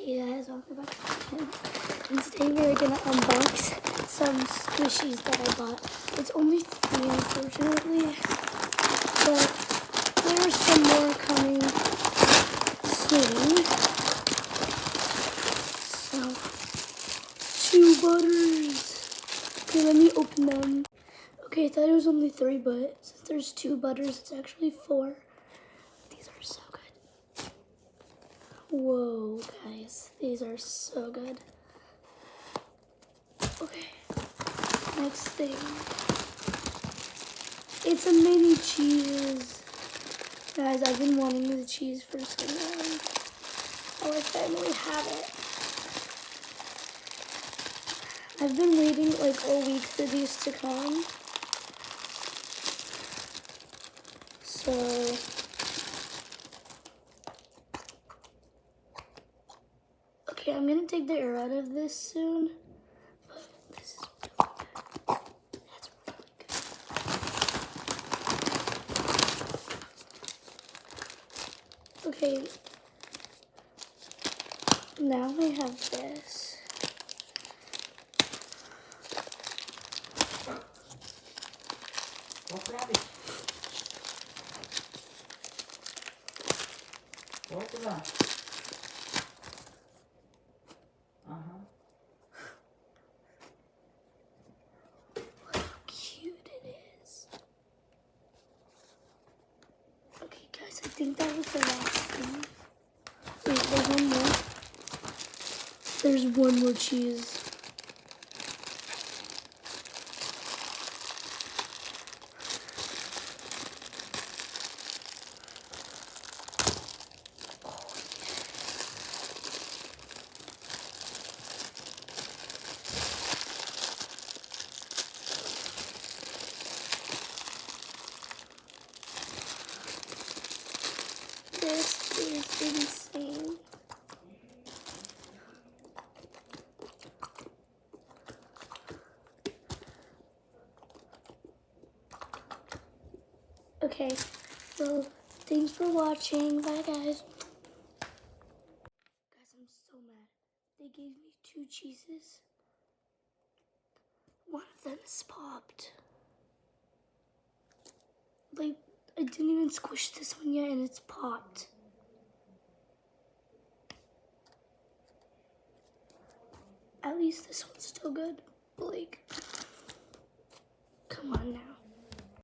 Hey guys, welcome back to my channel. And today we're gonna unbox some squishies that I bought. It's only 3 unfortunately, but there are some more coming soon. So, 2 butters. Okay, let me open them. Okay, I thought it was only 3, but since there's 2 butters, it's actually 4. These are so good. Whoa, guys, these are so good. Okay, next thing. It's a mini cheese. Guys, I've been wanting the cheese for so long. Oh, I finally have it. I've been waiting like all week for these to come. So, okay, I'm gonna take the air out of this soon. But this is really good. That's really good. Okay, now I have this. What rabbit? What is that? Look how cute it is. Okay, guys, I think that was the last thing. Wait, there's one more. There's one more cheese. This is insane. Okay, well, thanks for watching. Bye, guys. Guys, I'm so mad. They gave me 2 cheeses. One of them is popped. Like, I didn't even squish this one yet, and it's popped. At least this one's still good. Like, come on now.